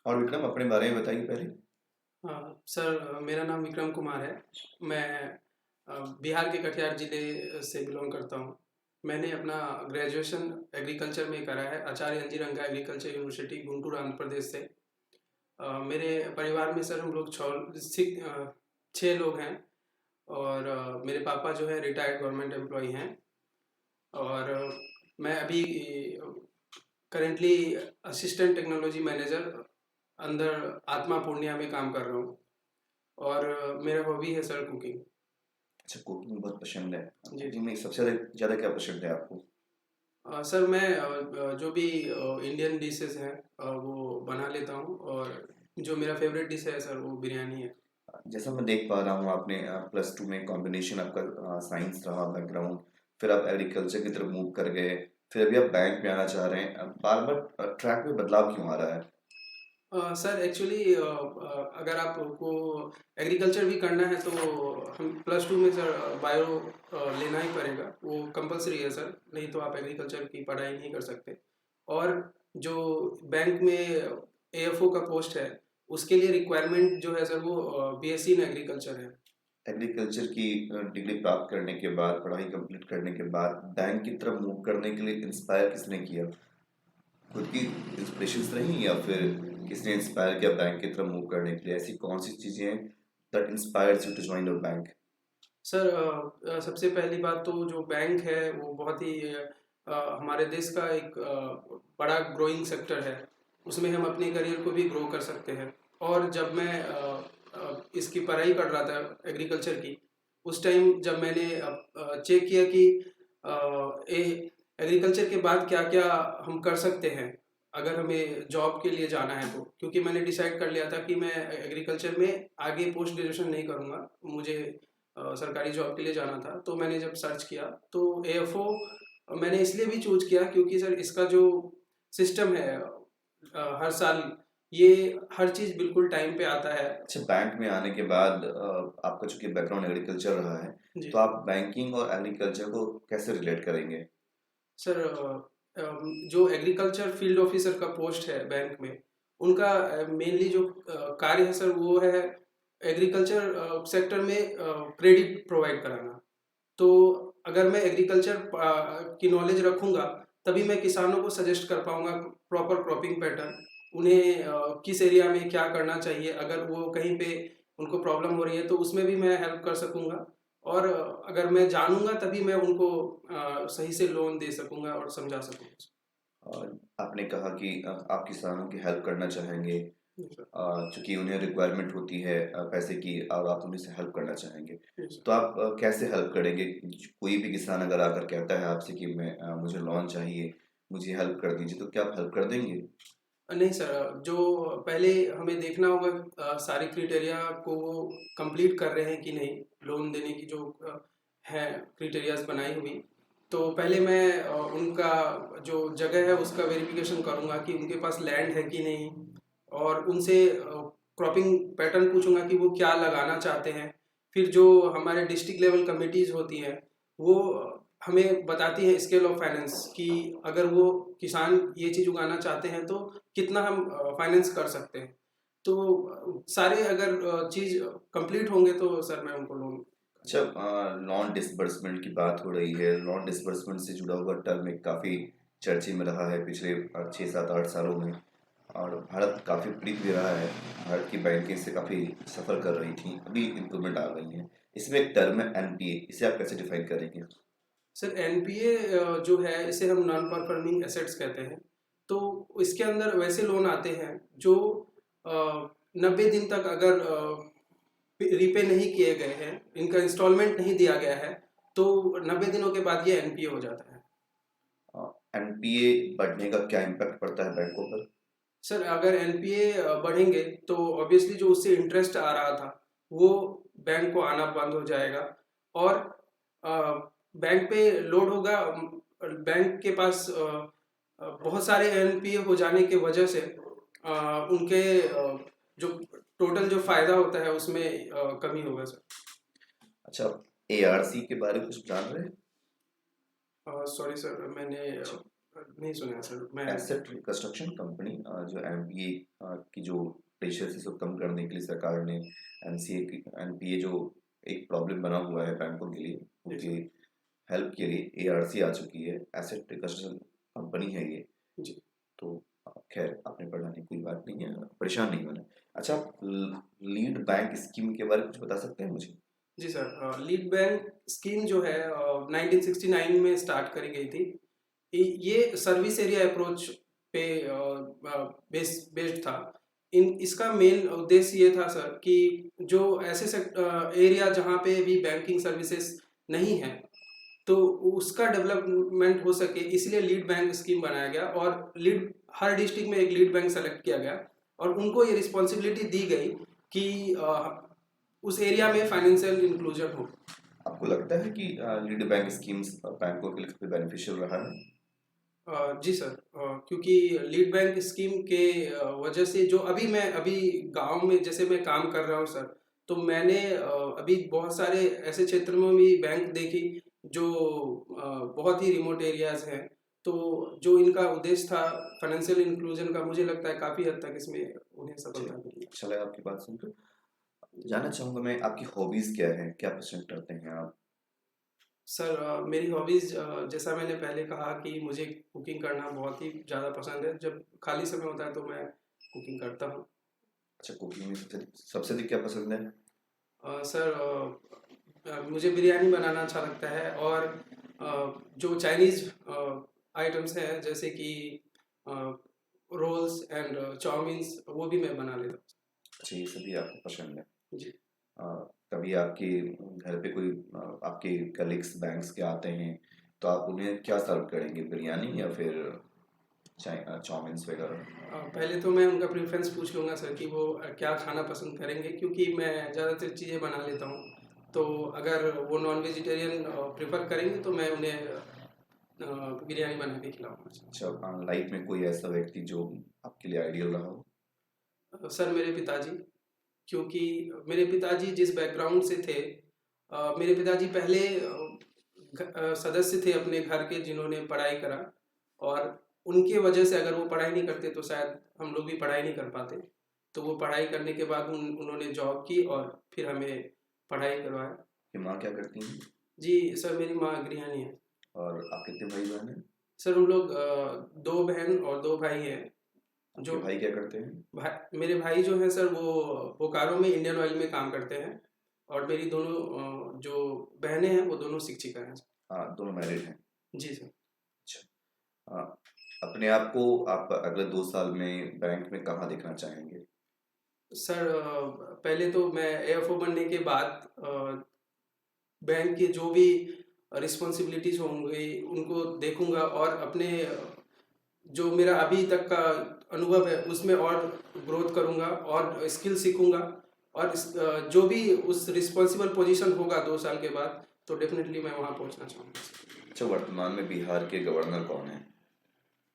और विक्रम अपने बारे में बताइए पहले। सर, मेरा नाम विक्रम कुमार है। मैं बिहार के कटिहार ज़िले से बिलोंग करता हूँ। मैंने अपना ग्रेजुएशन एग्रीकल्चर में करा है, आचार्य एन जी रंगा एग्रीकल्चर यूनिवर्सिटी गुंटूर आंध्र प्रदेश से। मेरे परिवार में सर हम लोग 6 लोग हैं। और मेरे पापा जो है रिटायर्ड गवर्नमेंट एम्प्लॉई हैं। और मैं अभी करेंटली असिस्टेंट टेक्नोलॉजी मैनेजर अंदर आत्मा पूर्णिया में काम कर रहा हूँ। और मेरा हॉबी है सर कुकिंग। अच्छा, कुकिंग बहुत पसंद है। जी कुकिंग जी। में सबसे ज़्यादा ज़्यादा क्या पसंद है आपको? सर मैं जो भी इंडियन डिशेस हैं वो बना लेता हूँ। और जो मेरा फेवरेट डिश है सर वो बिरयानी है। जैसा मैं देख पा रहा हूँ आपने प्लस टू में कॉम्बिनेशन आपका साइंस रहा बैकग्राउंड, फिर आप एग्रीकल्चर की तरफ मूव कर गए, फिर अभी आप बैंक में आना चाह रहे हैं। बार बार ट्रैक में बदलाव क्यों आ रहा है? सर एक्चुअली अगर आपको एग्रीकल्चर भी करना है तो हम प्लस टू में सर बायो लेना ही पड़ेगा, वो कंपलसरी है सर, नहीं तो आप एग्रीकल्चर की पढ़ाई नहीं कर सकते। और जो बैंक में एएफओ का पोस्ट है उसके लिए रिक्वायरमेंट जो है सर वो बीएससी इन एग्रीकल्चर है। एग्रीकल्चर की डिग्री प्राप्त करने के बाद, पढ़ाई कंप्लीट करने के बाद बैंक की तरफ मूव करने के लिए इंस्पायर किसने किया? खुद की इंस्पिरेशंस रही या फिर किसने इंस्पायर किया बैंक की तरफ मूव करने के लिए? ऐसी कौन सी चीज़ें हैं that inspires you to join your bank? Sir सबसे पहली बात तो जो बैंक है वो बहुत ही हमारे देश का एक बड़ा ग्रोइंग सेक्टर है। उसमें हम अपने करियर को भी ग्रो कर सकते हैं। और जब मैं इसकी पढ़ाई कर रहा था एग्रीकल्चर की, उस टाइम जब मैंने चेक किया कि एग्रीकल्चर के बाद क्या क्या हम कर सकते हैं अगर हमें जॉब के लिए जाना है तो, क्योंकि मैंने डिसाइड कर लिया था कि मैं एग्रीकल्चर में आगे पोस्ट ग्रेजुएशन नहीं करूँगा। मुझे सरकारी जॉब के लिए जाना था। तो मैंने जब सर्च किया तो एएफओ मैंने इसलिए भी चूज किया क्योंकि सर इसका जो सिस्टम है हर साल ये हर चीज़ बिल्कुल टाइम पे आता है। अच्छा, बैंक में आने के बाद आपका चूंकि बैकग्राउंड एग्रीकल्चर रहा है, जी तो आप बैंकिंग और एग्रीकल्चर को कैसे रिलेट करेंगे? सर, जो एग्रीकल्चर फील्ड ऑफिसर का पोस्ट है बैंक में, उनका मेनली जो कार्य है सर वो है एग्रीकल्चर सेक्टर में क्रेडिट प्रोवाइड कराना। तो अगर मैं एग्रीकल्चर की नॉलेज रखूंगा तभी मैं किसानों को सजेस्ट कर पाऊंगा प्रॉपर क्रॉपिंग पैटर्न, उन्हें किस एरिया में क्या करना चाहिए, अगर वो कहीं पे उनको प्रॉब्लम हो रही है तो उसमें भी मैं हेल्प कर सकूंगा। और अगर मैं जानूंगा तभी मैं उनको सही से लोन दे सकूंगा और समझा सकूंगा। और आपने कहा कि आप किसानों की हेल्प करना चाहेंगे, जी सर। चूंकि उन्हें रिक्वायरमेंट होती है पैसे की, और आप उन्हीं से हेल्प करना चाहेंगे। जी सर। तो आप कैसे हेल्प करेंगे? कोई भी किसान अगर आकर कहता है आपसे कि मुझे लोन चाहिए, मुझे हेल्प कर दीजिए, तो क्या आप हेल्प कर देंगे? नहीं सर, जो पहले हमें देखना होगा सारे क्राइटेरिया को वो कंप्लीट कर रहे हैं कि नहीं, लोन देने की जो है क्राइटेरियाज बनाई हुई। तो पहले मैं उनका जो जगह है उसका वेरिफिकेशन करूंगा कि उनके पास लैंड है कि नहीं। और उनसे क्रॉपिंग पैटर्न पूछूंगा कि वो क्या लगाना चाहते हैं। फिर जो हमारे डिस्ट्रिक्ट लेवल कमिटीज़ होती हैं वो हमें बताती है स्केल ऑफ फाइनेंस कि अगर वो किसान ये चीज़ उगाना चाहते हैं तो कितना हम फाइनेंस कर सकते हैं। तो सारे अगर चीज़ कंप्लीट होंगे तो सर मैं उनको लोन। अच्छा, लॉन डिसबर्समेंट की बात हो रही है। लॉन डिसबर्समेंट से जुड़ा हुआ टर्म एक काफ़ी चर्चे में रहा है पिछले 6 7 8 सालों में, और भारत काफ़ी पीड़ित भी रहा है। भारत की बैंकें इससे काफ़ी सफ़र कर रही थी, अभी इम्प्रूवमेंट आ गई है। इसमें एक टर्म है एनपीए, इसे आप कैसे डिफाइन करेंगे? सर एनपीए जो है इसे हम नॉन परफॉर्मिंग एसेट्स कहते हैं। तो इसके अंदर वैसे लोन आते हैं जो 90 दिन तक अगर रीपे नहीं किए गए हैं, इनका इंस्टॉलमेंट नहीं दिया गया है, तो 90 दिनों के बाद ये एनपीए हो जाता है। एनपीए बढ़ने का क्या इम्पैक्ट पड़ता है बैंकों पर? सर अगर एनपीए बढ़ेंगे तो ऑब्वियसली जो उससे इंटरेस्ट आ रहा था वो बैंक को आना बंद हो जाएगा। और बैंक पे लोड होगा। बैंक के पास बहुत सारे एनपीए हो जाने की वजह से उनके जो टोटल जो फायदा होता है उसमें कमी होगा सर। अच्छा, एआरसी के बारे में कुछ जान रहे हैं? सॉरी सर, मैंने अच्छा, नहीं सुना सर मैं। एसेट रिकंस्ट्रक्शन कंपनी जो एनपीए की जो प्रेशर है, इसको कम करने के लिए सरकार ने एनपीए जो एक प्रॉब्लम बना हुआ है बैंकों के लिए, जी उनके सर। हेल्प के लिए एआरसी आ चुकी है। एसेट रिकंस्ट्रक्शन कंपनी है ये। जी तो खैर आपने पढ़ा नहीं, कोई बात नहीं है, परेशान नहीं होना। अच्छा, आप लीड बैंक स्कीम के बारे में कुछ बता सकते हैं मुझे? जी सर, लीड बैंक स्कीम जो है 1969 में स्टार्ट करी गई थी। ये सर्विस एरिया अप्रोच पे बेस्ड था। इन इसका मेन उद्देश्य ये था सर कि जो ऐसे एरिया जहाँ पे भी बैंकिंग सर्विसेज नहीं है, तो उसका डेवलपमेंट हो सके, इसलिए लीड बैंक स्कीम बनाया गया। और लीड हर डिस्ट्रिक्ट में एक लीड बैंक सेलेक्ट किया गया और उनको ये रिस्पॉन्सिबिलिटी दी गई कि उस एरिया में फाइनेंशियल इंक्लूजन हो। आपको लगता है कि लीड बैंक स्कीम्स बैंकों के लिए बेनिफिशियल रहा है? जी सर, क्योंकि लीड बैंक स्कीम के वजह से जो अभी गांव में जैसे मैं काम कर रहा हूँ सर, तो मैंने अभी बहुत सारे ऐसे क्षेत्र में भी बैंक देखी जो बहुत ही रिमोट एरियाज हैं। तो जो इनका उद्देश्य था फाइनेंशियल इंक्लूजन का, मुझे लगता है काफ़ी हद तक इसमें उन्हें जी, सफलता मिली। अच्छा लगा आपकी बात सुनकर। जानना चाहूँगा मैं, आपकी हॉबीज़ क्या हैं? क्या पसंद करते हैं आप? सर, मेरी हॉबीज़, जैसा मैंने पहले कहा कि मुझे कुकिंग करना बहुत ही ज़्यादा पसंद है। जब खाली समय होता है तो मैं कुकिंग करता हूँ। अच्छा, कुकिंग में सबसे सबसे अधिक क्या पसंद है? सर, मुझे बिरयानी बनाना अच्छा लगता है। और जो चाइनीज़ आइटम्स हैं जैसे कि रोल्स एंड चाउमीन्स, वो भी मैं बना लेता हूँ। अच्छा, ये सभी आपको पसंद है। जी अ, कभी आपके घर पे कोई आपके कलीग्स बैंक्स के आते हैं, तो आप उन्हें क्या सर्व करेंगे, बिरयानी या फिर चाउमीन्स वगैरह? पहले तो मैं उनका प्रेफरेंस पूछ लूँगा सर कि वो क्या खाना पसंद करेंगे, क्योंकि मैं ज़्यादातर चीज़ें बना लेता हूँ। तो अगर वो नॉन वेजिटेरियन प्रेफर करेंगे तो मैं उन्हें बिरयानी बना के खिलाऊँगा। अच्छा, लाइफ में कोई ऐसा व्यक्ति जो आपके लिए आइडियल रहा हो? सर, मेरे पिताजी, क्योंकि मेरे पिताजी जिस बैकग्राउंड से थे, मेरे पिताजी पहले सदस्य थे अपने घर के जिन्होंने पढ़ाई करा। और उनके वजह से अगर वो पढ़ाई नहीं करते तो शायद हम लोग भी पढ़ाई नहीं कर पाते। तो वो पढ़ाई करने के बाद उन्होंने जॉब की और फिर हमें पढ़ाई करवाया। कि माँ क्या करती हैं? जी सर, मेरी माँ गृहिणी है। और आप कितने भाई बहन हैं? सर, हम लोग 2 बहन और 2 भाई हैं। आपके जो भाई क्या करते हैं? मेरे भाई जो हैं सर, वो बोकारो में इंडियन ऑयल में काम करते हैं। और मेरी दोनों जो बहनें हैं वो दोनों शिक्षिका हैं। हाँ, दोनों मैरिड हैं। जी सर। अच्छा, अपने आप को आप अगले 2 साल में बैंक में कहाँ देखना चाहेंगे? सर, पहले तो मैं एएफओ बनने के बाद बैंक के जो भी रिस्पॉन्सिबिलिटीज होंगी उनको देखूंगा और अपने जो मेरा अभी तक का अनुभव है उसमें और ग्रोथ करूंगा और स्किल सीखूंगा। और जो भी उस रिस्पॉन्सिबल पोजीशन होगा 2 साल के बाद, तो डेफिनेटली मैं वहाँ पहुँचना चाहूँगा। अच्छा, वर्तमान में बिहार के गवर्नर कौन है?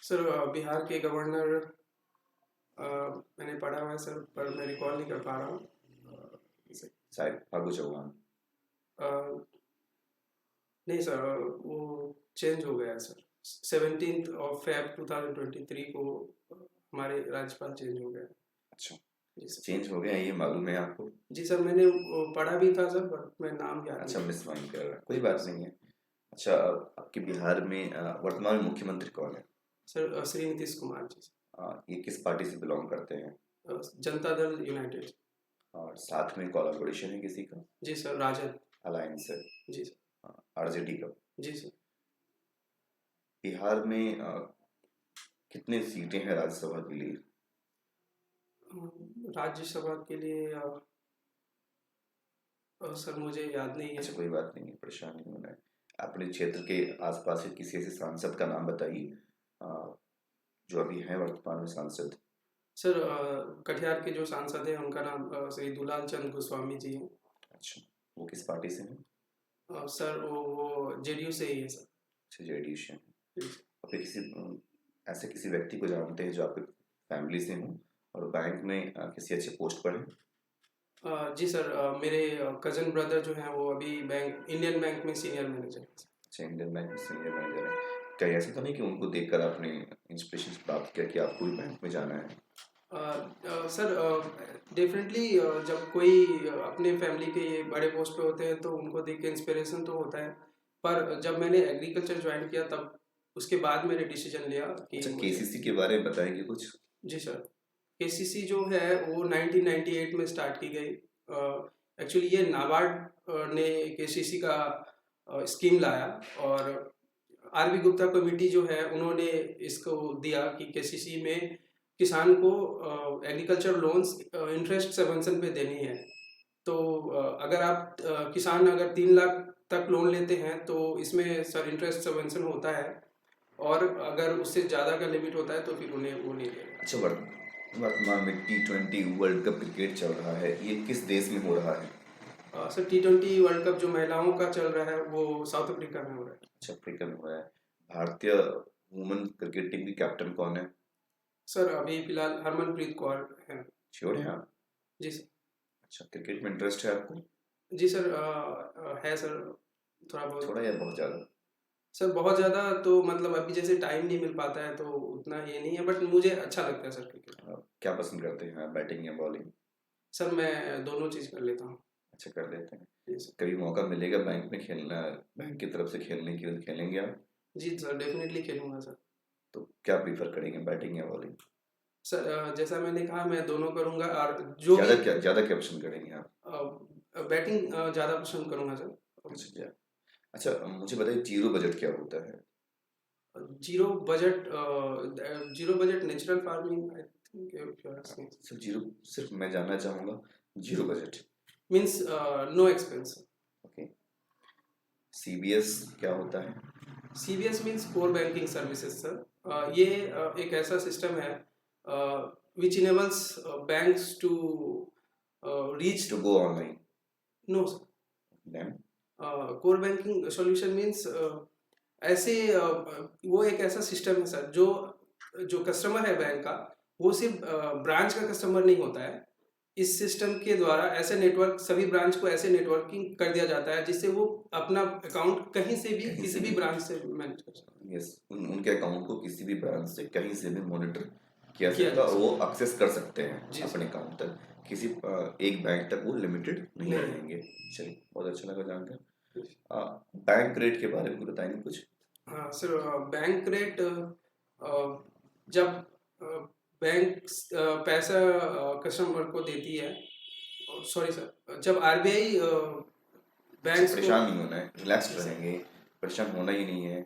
सर, बिहार के गवर्नर, मैंने पढ़ा हुआ है सर, पर मैं रिकॉल नहीं कर पा रहा हूँ। शायद फागू चौहान। अ, नहीं सर, वो चेंज हो गया है सर। 17 Feb 2023 को हमारे राज्यपाल चेंज हो गए। अच्छा, जी सर। चेंज हो गया ये मालूम है आपको? जी सर, मैंने वो पढ़ा भी था सर, बट मैं नाम याद अच्छा, नहीं। मिस माइंड कर रहा है, कोई बात नहीं है। अच्छा, आपके बिहार में वर्तमान में मुख्यमंत्री कौन है? सर, श्री नीतीश कुमार जी। ये किस पार्टी से बिलोंग करते हैं? जनता दल यूनाइटेड। और साथ में कोलैबोरेशन है किसी का? जी सर, राजद। अलायंस है? जी सर। आरजेडी का? जी सर। बिहार में कितनी सीटें हैं राज्यसभा के लिए? राज्यसभा के लिए सर मुझे याद नहीं है। अच्छा, कोई बात नहीं है, परेशान नहीं होना है। अपने क्षेत्र के आसपास के किसी ऐसे सांसद का नाम बताइए जो अभी हैं वर्तमान में सांसद। सर, कटिहार के जो सांसद हैं उनका नाम श्री दुलाल चंद्र गोस्वामी जी हैं। अच्छा, वो किस पार्टी से हैं? सर, वो जेडीयू से ही है सर। अच्छा, जेडीयू से हैं। जी और फिर ऐसे किसी व्यक्ति को जानते हैं जो आपके फैमिली से हों और बैंक में किसी अच्छे पोस्ट पर हैं? जी सर, मेरे कज़न ब्रदर जो हैं वो अभी इंडियन बैंक में सीनियर मैनेजर हैं। अच्छा, इंडियन बैंक में सीनियर मैनेजर हैं। क्या ऐसा तो नहीं कि उनको देखकर आपने इंस्पिरेशन प्राप्त किया कि आपको भी बैंक में जाना है? सर डेफिनेटली जब कोई अपने फैमिली के बड़े पोस्ट पे होते हैं तो उनको देख के इंस्पिरेशन तो होता है, पर जब मैंने एग्रीकल्चर ज्वाइन किया तब उसके बाद मैंने डिसीजन लिया कि अच्छा, मुझे। केसीसी के बारे में बताएंगे कुछ? जी सर, केसीसी जो है वो 1998 में स्टार्ट की गई। एक्चुअली ये नाबार्ड ने केसीसी का स्कीम लाया, और आरबी गुप्ता कमेटी जो है उन्होंने इसको दिया कि केसीसी में किसान को एग्रीकल्चर लोन्स इंटरेस्ट सबवेंशन पे देनी है। तो अगर आप किसान अगर 3 लाख तक लोन लेते हैं तो इसमें सर इंटरेस्ट सबवेंशन होता है, और अगर उससे ज़्यादा का लिमिट होता है तो फिर उन्हें वो नहीं देगा। अच्छा, वर्तमान में T20 वर्ल्ड कप क्रिकेट चल रहा है, ये किस देश में हो रहा है? सर T20 वर्ल्ड कप जो महिलाओं का चल रहा है वो साउथ अफ्रीका में हो रहा है। अच्छा, अफ्रीका में हो रहा है। भारतीय वुमेन क्रिकेट टीम की कैप्टन कौन है? सर अभी फिलहाल हरमनप्रीत कौर है। श्योर है आप? जी सर। अच्छा, क्रिकेट में इंटरेस्ट है आपको? जी सर, है सर, थोड़ा बहुत। थोड़ा या बहुत ज़्यादा? सर बहुत ज़्यादा तो मतलब अभी जैसे टाइम नहीं मिल पाता है तो उतना ये नहीं है, बट मुझे अच्छा लगता है सर क्रिकेट। आप क्या पसंद करते हैं, बैटिंग या बॉलिंग? सर मैं दोनों चीज़ कर लेता हूँ। अच्छा, कर लेते हैं। जी सर। कभी मौका मिलेगा बैंक में खेलना, बैंक की तरफ से खेलने के लिए, खेलेंगे आप? जी सर, डेफिनेटली खेलूंगा सर। तो क्या प्रीफर करेंगे, बैटिंग या बॉलिंग? सर जैसा मैंने कहा मैं दोनों करूंगा, और जो भी ज़्यादा क्या पसंद करेंगे आप? बैटिंग ज़्यादा पसंद करूंगा सर। अच्छा, अच्छा, मुझे बताइए जीरो बजट क्या होता है? Zero budget, zero budget natural farming I think सिर्फ जीरो, सिर्फ मैं जानना चाहूँगा, zero budget. Means no expense. Okay. CBS क्या होता है? CBS means core banking services sir. ये एक ऐसा सिस्टम है which enables banks to reach. To go online? No sir, then? Core banking solution means ऐसे वो एक ऐसा सिस्टम है सर जो जो कस्टमर है बैंक का, वो सिर्फ ब्रांच का कस्टमर नहीं होता है। इस सिस्टम के द्वारा ऐसे नेटवर्क सभी ब्रांच को ऐसे नेटवर्किंग कर दिया जाता है जिससे वो अपना अकाउंट कहीं से भी कहीं किसी से भी भी? ब्रांच से मैनेज कर सकते यस, उनके अकाउंट को किसी भी ब्रांच से कहीं से भी मॉनिटर किया किया सकता जा है, और सकता वो एक्सेस कर सकते हैं जी अपने सर। अकाउंट तक। किसी एक बैंक तक वो लिमिटेड नहीं नहीं। रहेंगे। चलिए, बहुत अच्छा लगा जानकर। बैंक रेट के बारे में कुछ बताएंगे कुछ? हाँ सर, बैंक रेट जब बैंक पैसा कस्टमर को देती है, सॉरी सर, जब आरबीआई अच्छा, बैंक्स को। परेशान नहीं होना है, रिलैक्स जी सर। रहेंगे, परेशान होना ही नहीं है।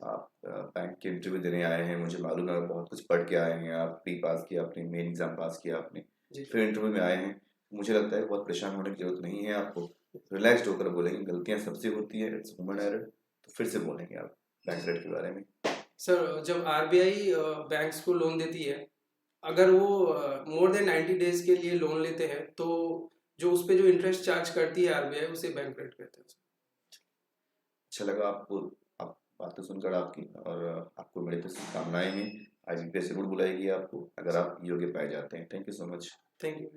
आप बैंक के इंटरव्यू देने आए हैं, मुझे मालूम है, बहुत कुछ पढ़ के आए हैं आप, प्री पास किया आपने, मेन एग्जाम पास किया आपने, जी फिर इंटरव्यू में आए हैं। मुझे लगता है बहुत परेशान होने की जरूरत नहीं है आपको। रिलैक्स्ड होकर बोलेंगे, गलतियां सबसे होती है, इट्स ह्यूमन एरर। तो फिर से बोलेंगे आप बैंक रेट के बारे में। सर जब आरबीआई बैंक्स को लोन देती है, अगर वो मोर देन 90 डेज के लिए लोन लेते हैं तो जो उस पे जो इंटरेस्ट चार्ज करती है आरबीआई उसे बैंक रेट कहते हैं। अच्छा लगा आपको, आप बातें सुनकर आपकी, और आपको बड़ी तो शुभकामनाएं हैं। आईबीपीएस जरूर बुलाएगी आपको अगर आप योग्य पाए जाते हैं। Thank you so much. Thank you.